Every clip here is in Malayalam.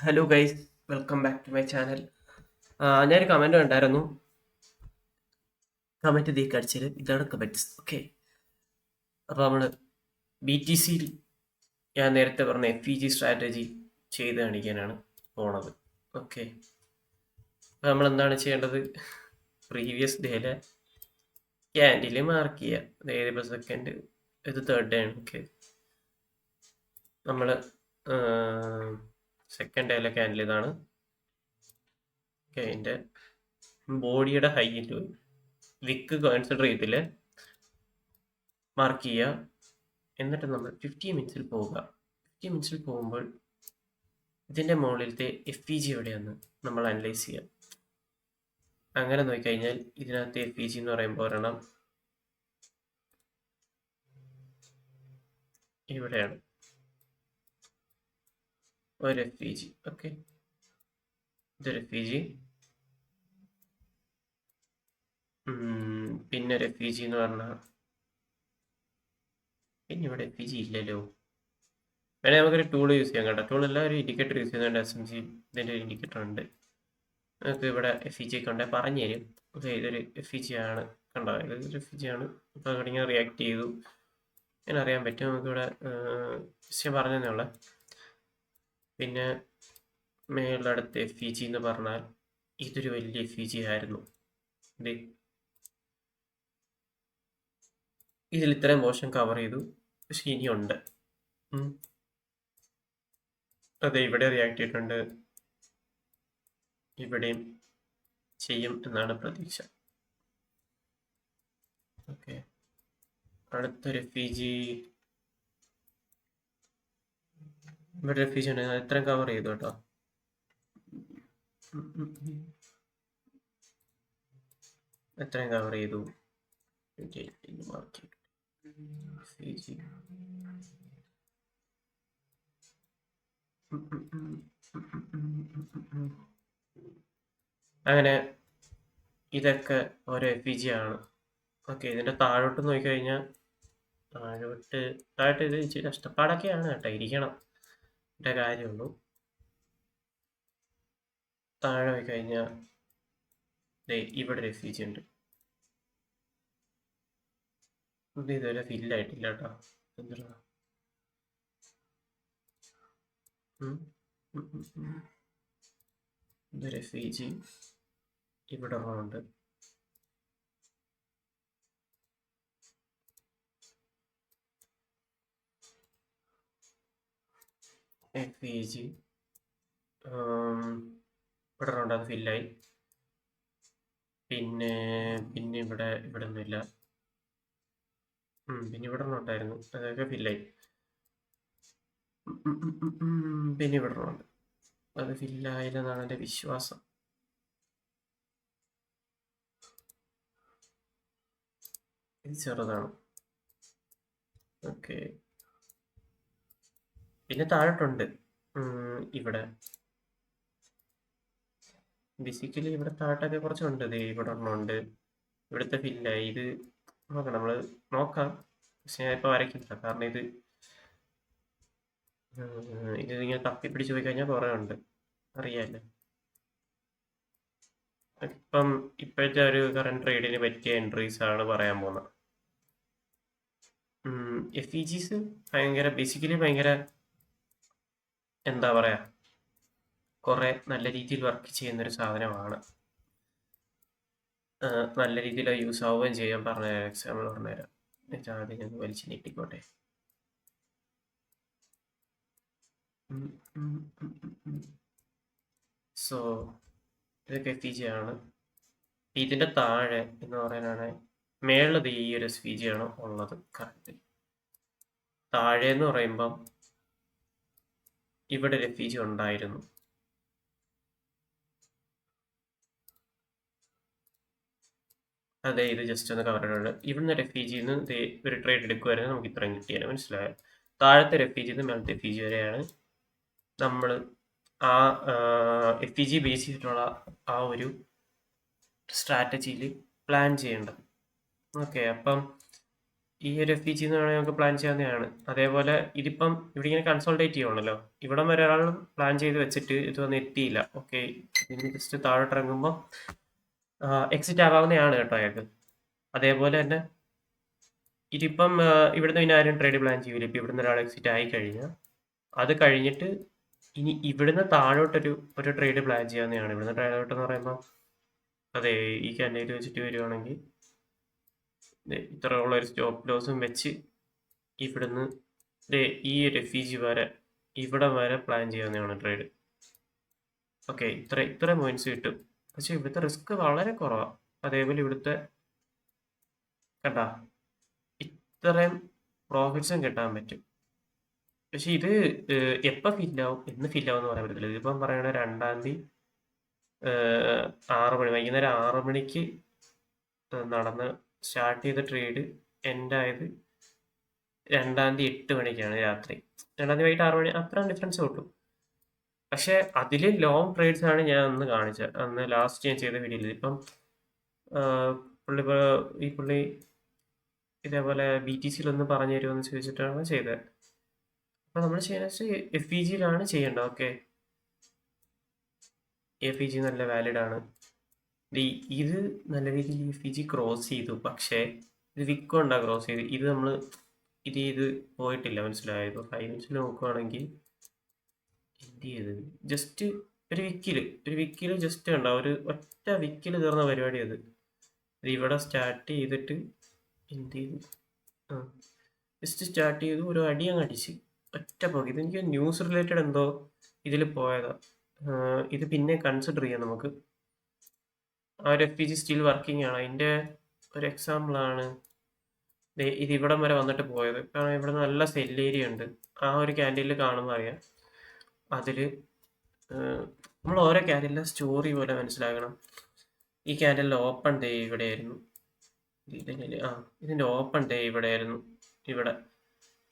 Hello guys, welcome back to my channel. ഞാനൊരു കമൻറ്റ് കണ്ടായിരുന്നു. കമൻറ്റ് ദീ കടിച്ചത് ഇതാണ് കമൻറ്റ്സ്. ഓക്കെ, അപ്പോൾ നമ്മൾ ബി ടി സിയിൽ ഞാൻ നേരത്തെ പറഞ്ഞ FEG സ്ട്രാറ്റജി ചെയ്ത് കാണിക്കാനാണ് പോണത്. ഓക്കെ, അപ്പോൾ നമ്മൾ എന്താണ് ചെയ്യേണ്ടത്? പ്രീവിയസ് ഡേയിലെ ക്യാൻഡിൽ മാർക്ക് ചെയ്യുക. അതായത് ഇപ്പോൾ സെക്കൻഡ്, ഇത് തേർഡ് ഡേ ആണ്. ഓക്കെ, നമ്മൾ സെക്കൻഡ് ഡേയിലെ ക്യാൻഡിൽ ഇതാണ്. ഓക്കെ, അതിൻ്റെ ബോഡിയുടെ ഹൈറ്റ് വിക്ക് കൺസിഡർ ചെയ്തില്ല മാർക്ക് ചെയ്യുക. എന്നിട്ട് നമ്മൾ 50 മിനിറ്റ്സിൽ പോവുക. 50 മിനിറ്റ്സിൽ പോകുമ്പോൾ ഇതിൻ്റെ മുകളിലത്തെ FEG എവിടെയാണെന്ന് നമ്മൾ അനലൈസ് ചെയ്യാം. അങ്ങനെ നോക്കിക്കഴിഞ്ഞാൽ ഇതിനകത്ത് FEG എന്ന് പറയുമ്പോൾ ഒരെണ്ണം ഇവിടെയാണ് ഒരു FEG. ഓക്കെ, ഇതൊരു FEG. പിന്നെ ഒരു FEG എന്ന് പറഞ്ഞാൽ പിന്നെ ഇവിടെ FEG ഇല്ലല്ലോ. വേണേൽ നമുക്കൊരു ടൂൾ യൂസ് ചെയ്യാം കേട്ടോ. ടൂളല്ല, ഒരു ഇൻഡിക്കേറ്റർ യൂസ് ചെയ്യുന്നുണ്ട്. SMC ഇതിൻ്റെ ഒരു ഇൻഡിക്കേറ്റർ ഉണ്ട്. നമുക്ക് ഇവിടെ FEG ഒക്കെ ഉണ്ടെങ്കിൽ പറഞ്ഞു തരും. ഓക്കെ, ഇതൊരു FEG ആണ്. കണ്ടോ, ഇതൊരു FEG ആണ്. ഇപ്പോൾ അവിടെ ഇങ്ങനെ റിയാക്ട് ചെയ്തു, അങ്ങനെ അറിയാൻ പറ്റും. നമുക്കിവിടെ വിഷയം പറഞ്ഞതേ. പിന്നെ മേളടുത്ത് FEG എന്ന് പറഞ്ഞാൽ ഇതൊരു വലിയ FEG ആയിരുന്നു. ഇതിൽ ഇത്രയും പോർഷൻ കവർ ചെയ്തു, പക്ഷെ ഇനിയുണ്ട്. അതെ, ഇവിടെ റിയാക്ട് ചെയ്തിട്ടുണ്ട്, ഇവിടെയും ചെയ്യും എന്നാണ് പ്രതീക്ഷ. ഓക്കെ, അടുത്തൊരു FEG, ഇവിടെ FEG ഉണ്ട്. ഇത്രയും കവർ ചെയ്തു കേട്ടോ. എത്രയും കവർ ചെയ്തു. Mark FEG. അങ്ങനെ ഇതൊക്കെ ഓരോ FEG ആണ്. ഓക്കെ, ഇതിൻ്റെ താഴോട്ട് നോക്കിക്കഴിഞ്ഞാൽ താഴോട്ട് ഇത് ഇച്ചിരി കഷ്ടപ്പാടൊക്കെയാണ് കേട്ടോ. ഇരിക്കണം എൻ്റെ കാര്യമുള്ളൂ. താഴെ നോക്കിക്കഴിഞ്ഞാൽ ഇവിടെ ഒരു FEG ഉണ്ട്. ഇത് ഇതുവരെ ഫില്ലായിട്ടില്ല കേട്ടോ. എന്താ ഇതൊരു FEG ഇവിടെ ഉണ്ട്. FEG ഇവിടെ ഉണ്ട്, അത് ഫില്ലായി. പിന്നെ പിന്നെ ഇവിടെ ഒന്നുമില്ല. പിന്നെ ഇവിടെ ഉണ്ടായിരുന്നു, അതൊക്കെ ഫില്ലായി. പിന്നെ ഇവിടെ ഉണ്ട്, അത് ഫില്ലായില്ലെന്നാണ് എൻ്റെ വിശ്വാസം. ഇത് ചെറുതാണ്. ഓക്കെ, പിന്നെ താഴോട്ടുണ്ട്. ഇവിടെ ബേസിക്കലി ഇവിടെ താഴോട്ടൊക്കെ കുറച്ചുണ്ട്. ഇവിടെ ഒരെണ്ണമുണ്ട്, ഇവിടുത്തെ ഫില്ലായി. ഇത് നോക്കാം, നമ്മൾ നോക്കാം, പക്ഷെ ഞാൻ ഇപ്പോൾ വരയ്ക്കില്ല. കാരണം ഇതിങ്ങനെ തപ്പി പിടിച്ച് പോയി കഴിഞ്ഞാൽ കുറേ ഉണ്ട്, അറിയാമല്ലോ. ഇപ്പോഴത്തെ ഒരു കറണ്ട് ട്രേഡിന് പറ്റിയ എൻട്രീസ് ആണ് പറയാൻ പോകുന്നത്. FEGs ബേസിക്കലി ഭയങ്കര എന്താ പറയുക, കുറേ നല്ല രീതിയിൽ വർക്ക് ചെയ്യുന്നൊരു സാധനമാണ്. നല്ല രീതിയിൽ യൂസ് ആവുകയും ചെയ്യാൻ പറഞ്ഞുതരാം. എക്സാമ്പിൾ പറഞ്ഞുതരാം. ആദ്യം ഞാൻ വലിച്ച് നീട്ടിക്കോട്ടെ. സോ ഇതൊക്കെ FEG ആണ്. ഇതിൻ്റെ താഴെ എന്ന് പറയാനാണ് മേളിലത് ഈ ഒരു FEG ആണ് ഉള്ളത് കറക്റ്റ്. താഴെ എന്ന് പറയുമ്പം ഇവിടെ ഒരു FEG ഉണ്ടായിരുന്നു. അതെ, ഇത് ജസ്റ്റ് ഒന്ന് കവർ ചെയ്തിട്ടുണ്ട്. ഇവിടുന്ന് ഒരു FEG ഒരു ട്രേഡ് എടുക്കുമായിരുന്നു, നമുക്ക് ഇത്രയും കിട്ടിയാണ്. മനസ്സിലായോ? താഴത്തെ FEG മേളത്തെ FEG വരെയാണ് നമ്മൾ ആ FEG ബേസ് ചെയ്തിട്ടുള്ള ആ ഒരു സ്ട്രാറ്റജിയിൽ പ്ലാൻ ചെയ്യേണ്ടത്. ഓക്കെ, അപ്പം ഈ ഒരു FPG എന്ന് വേണമെങ്കിൽ നമുക്ക് പ്ലാൻ ചെയ്യാവുന്നതാണ്. അതേപോലെ ഇതിപ്പം ഇവിടെ ഇങ്ങനെ കൺസോൾട്ടേറ്റ് ചെയ്യുവാണല്ലോ. ഇവിടം വരെ ഒരാൾ പ്ലാൻ ചെയ്ത് വെച്ചിട്ട് ഇത് വന്ന് എത്തിയില്ല. ഓക്കെ, ഇതിന് ജസ്റ്റ് താഴോട്ട് ഇറങ്ങുമ്പോൾ എക്സിറ്റ് ആവാവുന്നതാണ് കേട്ടോ അയാൾക്ക്. അതേപോലെ തന്നെ ഇതിപ്പം ഇവിടുന്ന് പിന്നെ ആരും ട്രേഡ് പ്ലാൻ ചെയ്യൂല. ഇപ്പം ഇവിടുന്ന് ഒരാൾ എക്സിറ്റ് ആയി കഴിഞ്ഞാൽ അത് കഴിഞ്ഞിട്ട് ഇനി ഇവിടുന്ന് താഴോട്ടൊരു ട്രേഡ് പ്ലാൻ ചെയ്യാവുന്നതാണ്. ഇവിടുന്ന് താഴോട്ടെന്ന് പറയുമ്പോൾ അതെ ഈ ക്യാൻഡിൽ വെച്ചിട്ട് വരുവാണെങ്കിൽ ഇത്രയുള്ള ഒരു സ്റ്റോപ്പ് ലോസും വെച്ച് ഇവിടുന്ന് ഈ ഒരു FEG വരെ ഇവിടെ വരെ പ്ലാൻ ചെയ്യാവുന്നതാണ് ട്രേഡ്. ഓക്കെ, ഇത്ര പോയിന്റ്സ് കിട്ടും. പക്ഷെ ഇവിടുത്തെ റിസ്ക് വളരെ കുറവാണ്. അതേപോലെ ഇവിടുത്തെ കണ്ട ഇത്രയും പ്രോഫിറ്റ്സും കിട്ടാൻ പറ്റും. പക്ഷെ ഇത് എപ്പോൾ ഫില്ലാവും എന്ന് ഫില്ലാവും പറയാൻ പറ്റത്തില്ല. ഇതിപ്പം പറയണ 2-ാം തീയതി 6 മണി വൈകുന്നേരം 6 മണിക്ക് നടന്ന് സ്റ്റാർട്ട് ചെയ്ത ട്രേഡ് എൻഡ് ആയത് 2-ാം തീയതി 8 മണിക്കാണ് രാത്രി. 2-ാം തീയതി വൈകിട്ട് 6 മണി, അത്ര ഡിഫറൻസ് കിട്ടും. പക്ഷെ അതിൽ ലോങ് ട്രേഡ്സ് ആണ് ഞാൻ അന്ന് കാണിച്ചത്. അന്ന് ലാസ്റ്റ് ഞാൻ ചെയ്ത വീഡിയോയിൽ. ഇപ്പം ഈ പുള്ളി ഇതേപോലെ BTCയിലൊന്ന് പറഞ്ഞു തരുമെന്ന് ചോദിച്ചിട്ടാണ് ചെയ്തത്. അപ്പോൾ നമ്മൾ ചെയ്യുന്നത് FEGയിലാണ് ചെയ്യേണ്ടത്. ഓക്കെ, FEG നല്ല വാലിഡ് ആണ്. ഇത് നല്ല രീതിയിൽ FEG ക്രോസ് ചെയ്തു. പക്ഷേ ഇത് വിക്ക് കൊണ്ടാണ് ക്രോസ് ചെയ്ത്. ഇത് നമ്മൾ ഇത് പോയിട്ടില്ല, മനസ്സിലായത്. 5 മിനിറ്റ്സിൽ നോക്കുവാണെങ്കിൽ എന്ത് ചെയ്ത് ജസ്റ്റ് ഒരു വിക്കിൽ ജസ്റ്റ് ഉണ്ടാവും. ഒരു ഒറ്റ വിക്കിൽ തീർന്ന പരിപാടി അത്. ഇവിടെ സ്റ്റാർട്ട് ചെയ്തിട്ട് എന്ത് ചെയ്തു, ജസ്റ്റ് സ്റ്റാർട്ട് ചെയ്തു, ഒരു അടി അങ്ങ് അടിച്ച് ഒറ്റ പോക്ക്. ഇതെനിക്ക് ന്യൂസ് റിലേറ്റഡ് എന്തോ ഇതിൽ പോയതാ. ഇത് പിന്നെ കൺസിഡർ ചെയ്യാം നമുക്ക്. ആ ഒരു FEG സ്റ്റിൽ വർക്കിംഗ് ആണ്. അതിൻ്റെ ഒരു എക്സാമ്പിളാണ് ഇത് ഇവിടം വരെ വന്നിട്ട് പോയത്. കാരണം ഇവിടെ നല്ല സെൽ ഏരിയ ഉണ്ട്. ആ ഒരു ക്യാൻഡിൽ കാണുമ്പോൾ അറിയാം. അതിൽ നമ്മൾ ഓരോ ക്യാൻഡിലെ സ്റ്റോറി പോലെ മനസ്സിലാക്കണം. ഈ ക്യാൻഡിലെ ഓപ്പൺ ഡേ ഇവിടെയായിരുന്നു. ഇതിൻ്റെ ഓപ്പൺ ഡേ ഇവിടെയായിരുന്നു.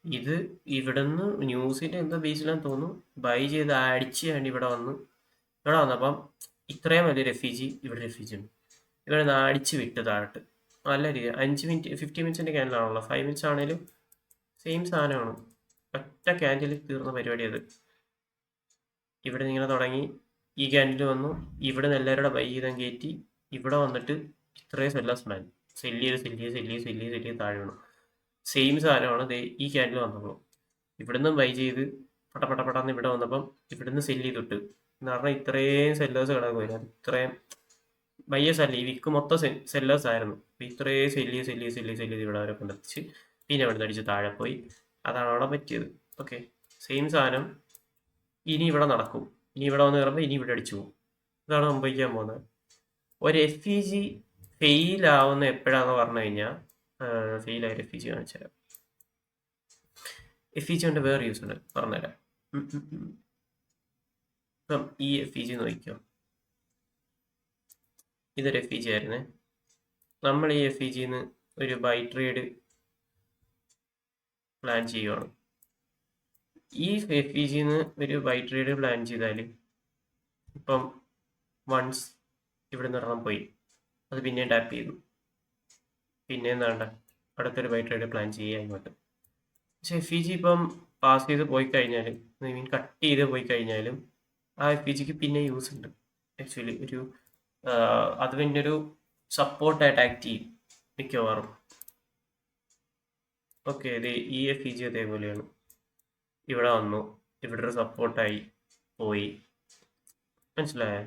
ഇത് ഇവിടുന്ന് ന്യൂസിൻ്റെ എന്തോ ബേസിലാന്ന് തോന്നുന്നു ബൈ ചെയ്ത് അടിച്ചാണ് ഇവിടെ വന്നപ്പം ഇത്രയും വലിയൊരു FEG ഇവിടെ ഉണ്ട്. ഇവിടെ നിന്ന് അടിച്ച് വിട്ട് താഴോട്ട് നല്ല രീതി 5 മിനിറ്റ് 50 മിനിറ്റ്സിൻ്റെ ക്യാൻഡിലാണല്ലോ. 5 മിനിറ്റ്സ് ആണെങ്കിലും സെയിം സാധനമാണ്. ഒറ്റ ക്യാൻഡിൽ തീർന്ന പരിപാടി അത്. ഇവിടെ നിന്ന് ഇങ്ങനെ തുടങ്ങി ഈ ക്യാൻഡിൽ വന്നു. ഇവിടെ നിന്ന് എല്ലാവരുടെ ബൈ ചെയ്താൽ കയറ്റി ഇവിടെ വന്നിട്ട് ഇത്രയും സെല്ലേഴ്സ് ഉണ്ടായി. സെല്ല് ചെയ്ത് താഴെ വേണം. സെയിം സാധനമാണ് ഈ ക്യാൻഡിൽ വന്നപ്പോൾ. ഇവിടുന്ന് ബൈ ചെയ്ത് പടന്ന് ഇവിടെ വന്നപ്പം ഇവിടുന്ന് സെല്ല് ചെയ്തിട്ട് എന്ന് പറഞ്ഞാൽ ഇത്രയും സെല്ലേഴ്സ് കിടക്കുമല്ലോ. ഇത്രയും ബയ്യേഴ്സ് അല്ല, ഈ വിക്ക് മൊത്തം സെല്ലേഴ്സ് ആയിരുന്നു. ഇത്രയും സെല്ല് ചെയ്ത് ഇവിടെ വരെ കൊണ്ടെത്തിച്ച് പിന്നെ ഇവിടെ നിന്ന് അടിച്ച് താഴെ പോയി. അതാണ് അവിടെ പറ്റിയത്. ഓക്കെ, സെയിം സാധനം ഇനി ഇവിടെ നടക്കും. ഇനി ഇവിടെ വന്ന് കയറുമ്പോൾ ഇനി ഇവിടെ അടിച്ചു പോകും. ഇതാണ് സംഭവിക്കാൻ പോകുന്നത്. ഒരു FEG ഫെയിലാവുന്ന എപ്പോഴാണെന്ന് പറഞ്ഞു കഴിഞ്ഞാൽ ഫെയിലായ FEG കാണിച്ചു തരാം. FEG കൊണ്ട് വേറെ യൂസ് ഉണ്ട്, പറഞ്ഞുതരാം. ഇപ്പം ഈ FEG നോക്കിക്കോ. ഇതൊരു FEG ആയിരുന്നേ. നമ്മൾ ഈ FEGന്ന് ഒരു ബൈ ട്രേഡ് പ്ലാൻ ചെയ്യുവാണ്. ഈ FEGന്ന് ഒരു ബൈ ട്രേഡ് പ്ലാൻ ചെയ്താൽ ഇപ്പം വൺസ് ഇവിടെ നിന്ന് പോയി, അത് പിന്നെയും ടാപ്പ് ചെയ്തു, പിന്നെ എന്താണ്ട അടുത്തൊരു ബൈ ട്രേഡ് പ്ലാൻ ചെയ്യുക ഇങ്ങോട്ട്. പക്ഷെ FEG ഇപ്പം പാസ് ചെയ്ത് പോയി കഴിഞ്ഞാലും കട്ട് ചെയ്ത് പോയി കഴിഞ്ഞാലും ആ FEGക്ക് പിന്നെ യൂസ് ഉണ്ട്. ആക്ച്വലി അത് പിന്നെ ഒരു സപ്പോർട്ടായിട്ട് ആക്ട് ചെയ്യും മിക്കവാറും. ഓക്കെ, ഇത് ഈ FEG അതേപോലെയാണ്. ഇവിടെ വന്നു, ഇവിടെ ഒരു സപ്പോർട്ടായി പോയി, മനസ്സിലായ?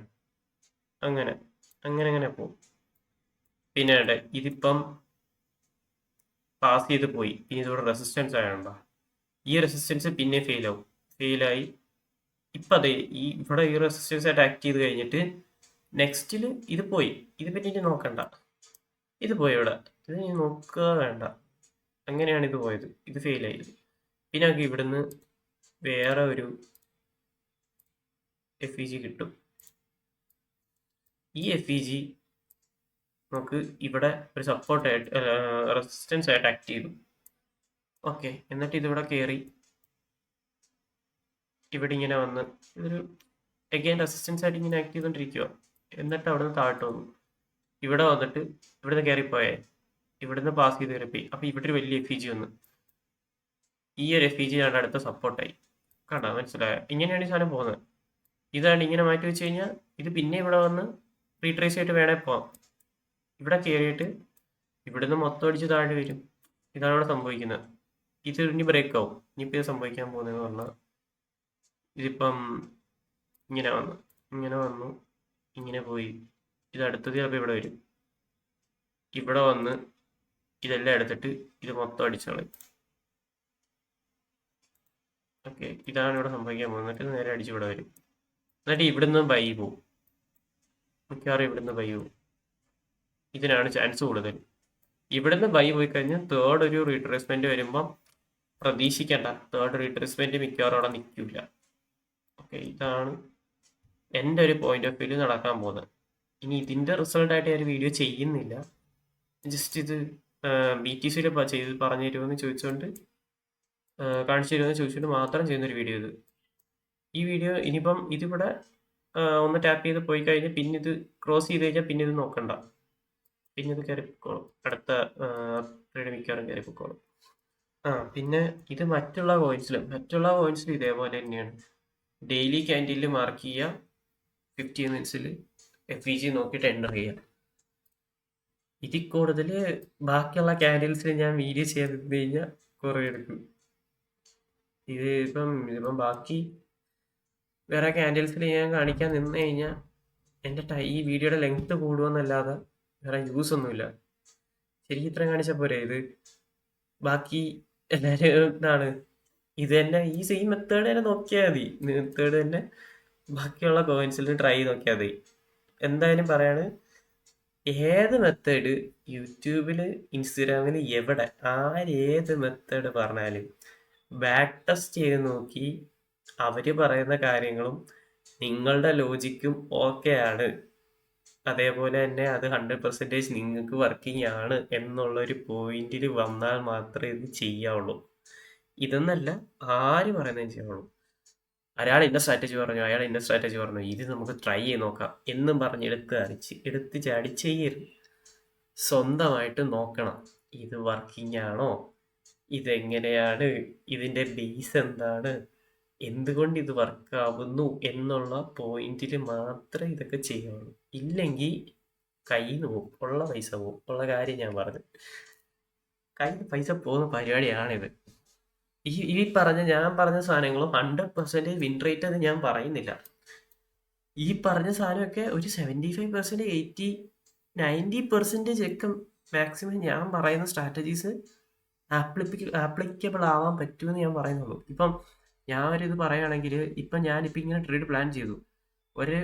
അങ്ങനെ പോകും. പിന്നെ ഇതിപ്പം പാസ് ചെയ്ത് പോയി, ഇനി ഇതോടെ റെസിസ്റ്റൻസ് ആയതുകൊണ്ടോ ഈ റെസിസ്റ്റൻസ് പിന്നെ ഫെയിലായി. ഇപ്പം അതെ ഇവിടെ ഈ റെസിസ്റ്റൻസ് ആയിട്ട് ആക്ട് ചെയ്ത് കഴിഞ്ഞിട്ട് നെക്സ്റ്റിൽ ഇത് പോയി. ഇത് പിന്നെ ഇനി നോക്കണ്ട, ഇത് പോയി ഇവിടെ, ഇത് ഇനി നോക്കുക വേണ്ട. അങ്ങനെയാണ് ഇത് പോയത്, ഇത് ഫെയിലായി. പിന്നെ നമുക്ക് ഇവിടുന്ന് വേറെ ഒരു FEG കിട്ടും. ഈ FEG നമുക്ക് ഇവിടെ ഒരു സപ്പോർട്ടായിട്ട് റെസിസ്റ്റൻസ് ആയിട്ട് ആക്ട് ചെയ്തു. ഓക്കെ, എന്നിട്ട് ഇതിവിടെ കയറി ഇവിടെ ഇങ്ങനെ വന്ന് ഇതൊരു അഗൈൻ റെസിസ്റ്റൻസ് ആയിട്ട് ഇങ്ങനെ ആക്ട് ചെയ്തുകൊണ്ടിരിക്കുക. എന്നിട്ട് അവിടെ നിന്ന് താഴോട്ട് വന്നു, ഇവിടെ വന്നിട്ട് ഇവിടുന്ന് കയറിപ്പോയേ ഇവിടുന്ന് പാസ് ചെയ്ത് കയറിപ്പോയി. അപ്പോൾ ഇവിടെ ഒരു വലിയ FEG വന്നു. ഈ ഒരു FEG ആണ് അടുത്ത സപ്പോർട്ടായി. കണ്ടോ, മനസ്സിലായോ? ഇങ്ങനെയാണ് ഈ സാധനം പോകുന്നത്. ഇതാണ് ഇങ്ങനെ മാറ്റി വെച്ച് കഴിഞ്ഞാൽ ഇത് പിന്നെ ഇവിടെ വന്ന് റീട്രേസ് ചെയ്തിട്ട് വേണേ പോവാം. ഇവിടെ കയറിയിട്ട് ഇവിടുന്ന് മൊത്തം അടിച്ച് താഴെ വരും. ഇതാണ് ഇവിടെ സംഭവിക്കുന്നത്. ഇത് ഇനി ബ്രേക്ക് ആവും. ഇനിയിപ്പോൾ ഇത് സംഭവിക്കാൻ പോകുന്നതെന്ന് പറഞ്ഞാൽ ഇതിപ്പം ഇങ്ങനെ വന്നു, ഇങ്ങനെ പോയി. ഇത് അടുത്തത് ചിലപ്പോൾ ഇവിടെ വരും. ഇവിടെ വന്ന് ഇതെല്ലാം എടുത്തിട്ട് ഇത് മൊത്തം അടിച്ചു കളയും. ഓക്കെ, ഇതാണ് ഇവിടെ സംഭവിക്കാൻ പോകുന്നത്. എന്നിട്ട് നേരെ അടിച്ച് ഇവിടെ വരും. എന്നിട്ട് ഇവിടുന്ന് ബൈ പോവും. മിക്കവാറും ഇവിടുന്ന് ബൈ പോവും. ഇതിനാണ് ചാൻസ് കൂടുതൽ. ഇവിടുന്ന് ബൈ പോയി കഴിഞ്ഞാൽ തേർഡ് ഒരു റീട്രേസ്മെന്റ് വരുമ്പം പ്രതീക്ഷിക്കേണ്ട. തേർഡ് റീട്രേസ്മെന്റ് മിക്കവാറും അവിടെ നിൽക്കില്ല. ഓക്കെ, ഇതാണ് എൻ്റെ ഒരു പോയിന്റ് ഓഫ് വ്യൂ നടക്കാൻ പോകുന്നത്. ഇനി ഇതിൻ്റെ റിസൾട്ടായിട്ട് ഞാൻ ഒരു വീഡിയോ ചെയ്യുന്നില്ല. ജസ്റ്റ് ഇത് BTCയിൽ ചെയ്ത് പറഞ്ഞു തരുമെന്ന് ചോദിച്ചുകൊണ്ട് കാണിച്ചു തരുമെന്ന് ചോദിച്ചുകൊണ്ട് മാത്രം ചെയ്യുന്നൊരു വീഡിയോ ഇത്. ഈ വീഡിയോ ഇനിയിപ്പം ഇതിവിടെ ഒന്ന് ടാപ്പ് ചെയ്ത് പോയി കഴിഞ്ഞാൽ പിന്നെ ഇത് ക്രോസ് ചെയ്ത് കഴിഞ്ഞാൽ പിന്നെ ഇത് നോക്കണ്ട. പിന്നെ ഇത് കയറി പൊക്കോളും. അടുത്ത മിക്കവാറും കയറി പൊക്കോളും. പിന്നെ ഇത് മറ്റുള്ള കോയിൻസിലും ഇതേപോലെ തന്നെയാണ്. ഡെയിലി ക്യാൻഡിലിൽ മാർക്ക് ചെയ്യുക, 15 മിനിറ്റ്സിൽ FEG നോക്കിയിട്ട് എൻ്റർ ചെയ്യുക. ഇതിൽ കൂടുതൽ ബാക്കിയുള്ള ക്യാൻഡിൽസിൽ ഞാൻ വീഡിയോ ചെയ്തിട്ട് കഴിഞ്ഞാൽ കുറേ എടുക്കും. ഇതിപ്പം ബാക്കി വേറെ ക്യാൻഡിൽസിൽ ഞാൻ കാണിക്കാൻ നിന്ന് കഴിഞ്ഞാൽ എൻ്റെ ഈ വീഡിയോയുടെ ലെങ്ത് കൂടുമെന്നല്ലാതെ വേറെ യൂസ് ഒന്നുമില്ല. ശരിക്കും ഇത്രയും കാണിച്ചാൽ പോരെ? ഇത് ബാക്കി എല്ലാവരും ഇതാണ് ഇത് തന്നെ, ഈ സെയിം മെത്തേഡ് തന്നെ നോക്കിയാൽ മതി. മെത്തേഡ് തന്നെ ബാക്കിയുള്ള കോയിൻസിൽ ട്രൈ ചെയ്ത് നോക്കിയാൽ മതി. എന്തായാലും പറയാണ്, ഏത് മെത്തേഡ് യൂട്യൂബിൽ, ഇൻസ്റ്റഗ്രാമിൽ, എവിടെ ഏത് മെത്തേഡ് പറഞ്ഞാലും ബാക്ക് ടെസ്റ്റ് ചെയ്ത് നോക്കി അവർ പറയുന്ന കാര്യങ്ങളും നിങ്ങളുടെ ലോജിക്കും ഓക്കെ ആണ്, അതേപോലെ തന്നെ അത് 100% നിങ്ങൾക്ക് വർക്കിംഗ് ആണ് എന്നുള്ളൊരു പോയിന്റിൽ വന്നാൽ മാത്രമേ ഇത് ചെയ്യാവുള്ളൂ. ഇതെന്നല്ല ആര് പറയുന്നതും ചെയ്യാവുള്ളൂ. അയാൾ ഇന്ന സ്ട്രാറ്റജി പറഞ്ഞു, ഇത് നമുക്ക് ട്രൈ ചെയ്ത് നോക്കാം എന്നും പറഞ്ഞ് എടുത്ത് ചാടി ചെയ്യരുത്. സ്വന്തമായിട്ട് നോക്കണം, ഇത് വർക്കിംഗ് ആണോ, ഇതെങ്ങനെയാണ്, ഇതിൻ്റെ ബേസ് എന്താണ്, എന്തുകൊണ്ട് ഇത് വർക്കാവുന്നു എന്നുള്ള പോയിന്റിൽ മാത്രമേ ഇതൊക്കെ ചെയ്യാവുള്ളൂ. ഇല്ലെങ്കിൽ കയ്യിൽ നിന്ന് പോകും, ഉള്ള പൈസ പോകും. ഉള്ള കാര്യം ഞാൻ പറഞ്ഞു, കയ്യിൽ പൈസ പോകുന്ന പരിപാടിയാണിത്. ഞാൻ പറഞ്ഞ സാധനങ്ങളും 100% വിൻ റേറ്റ് എന്ന് ഞാൻ പറയുന്നില്ല. ഈ പറഞ്ഞ സാധനമൊക്കെ ഒരു 75%, 80%, 90% ഒക്കെ മാക്സിമം ഞാൻ പറയുന്ന സ്ട്രാറ്റജീസ് ആപ്ലിക്കബിൾ ആവാൻ പറ്റുമെന്ന് ഞാൻ പറയുന്നുള്ളൂ. ഇപ്പം ഞാൻ ഒരിത് പറയുകയാണെങ്കിൽ, ഇപ്പം ഞാനിപ്പോൾ ഇങ്ങനെ ട്രേഡ് പ്ലാൻ ചെയ്തു. ഒരു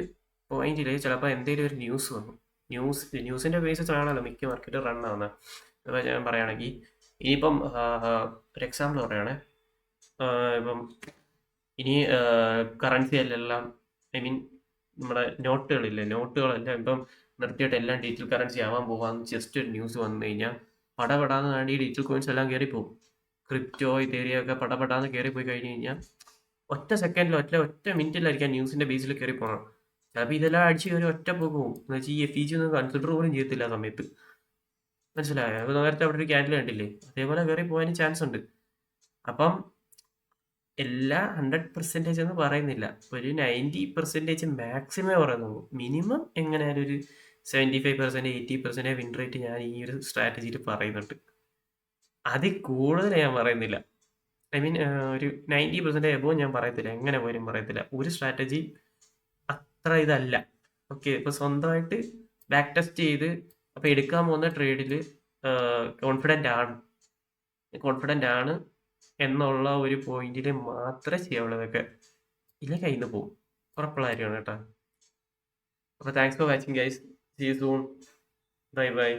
പോയിന്റിൽ ചിലപ്പോൾ എന്തെങ്കിലും ഒരു ന്യൂസ് വന്നു. ന്യൂസിൻ്റെ ബേസിസിലാണല്ലോ മിക്ക മാർക്കറ്റ് റൺ ആവുന്നത്. അപ്പോൾ ഞാൻ പറയുകയാണെങ്കിൽ ഇനിയിപ്പം ഒരു എക്സാമ്പിൾ പറയുകയാണെ, ഇപ്പം ഇനി കറൻസിയിലെല്ലാം നമ്മുടെ നോട്ടുകളെല്ലാം ഇപ്പം നിർത്തിയിട്ട് എല്ലാം ഡിജിറ്റൽ കറൻസി ആവാൻ പോകാമെന്ന് ജസ്റ്റ് ഒരു ന്യൂസ് വന്നു കഴിഞ്ഞാൽ പടപെടാന്ന് വേണ്ടി ഈ ഡിജിറ്റൽ കോയിൻസ് എല്ലാം കയറിപ്പോവും. ക്രിപ്റ്റോ, ഇതേരിയ ഒക്കെ പടപെടാന്ന് കയറിപ്പോയി കഴിഞ്ഞ് കഴിഞ്ഞാൽ ഒറ്റ സെക്കൻഡിൽ ഒറ്റ മിനിറ്റിലായിരിക്കും ന്യൂസിൻ്റെ ബേസിൽ കയറി പോകണം. ചിലപ്പോൾ ഇതെല്ലാം അടിച്ച് കയറി ഒറ്റ പോകും. എന്ന് വെച്ചാൽ ഈ FEG ഒന്നും കൺസിഡർ പോലും ചെയ്യത്തില്ല ആ സമയത്ത്. മനസ്സിലായോ? അപ്പോൾ നേരത്തെ അവിടെ ഒരു ക്യാൻഡിൽ കണ്ടില്ലേ, അതേപോലെ കയറി പോകാനും ചാൻസ് ഉണ്ട്. അപ്പം എല്ലാ 100% എന്ന് പറയുന്നില്ല, ഒരു 90% മാക്സിമം പറയുന്നുള്ളൂ. മിനിമം എങ്ങനെയായാലും ഒരു 75%, 80% വിൻ റേറ്റ് ഞാൻ ഈ ഒരു സ്ട്രാറ്റജിയിൽ പറയുന്നുണ്ട്. അതിൽ കൂടുതൽ ഞാൻ പറയുന്നില്ല. ഒരു 90% എബോവ് ഞാൻ പറയത്തില്ല, എങ്ങനെ പോലും പറയത്തില്ല. ഒരു സ്ട്രാറ്റജി അത്ര ഇതല്ല. ഓക്കെ, ഇപ്പോൾ സ്വന്തമായിട്ട് ബാക്ക് ടെസ്റ്റ് ചെയ്ത് അപ്പോൾ എടുക്കാൻ പോകുന്ന ട്രേഡിൽ കോൺഫിഡൻ്റ് ആണ് എന്നുള്ള ഒരു പോയിന്റിൽ മാത്രമേ ചെയ്യാവുള്ളൂ. ഇതൊക്കെ ഇല്ല കയ്യിൽ നിന്ന് പോകും, ഉറപ്പുള്ള കാര്യമാണ് കേട്ടോ. അപ്പോൾ thanks for watching guys. See you soon. By.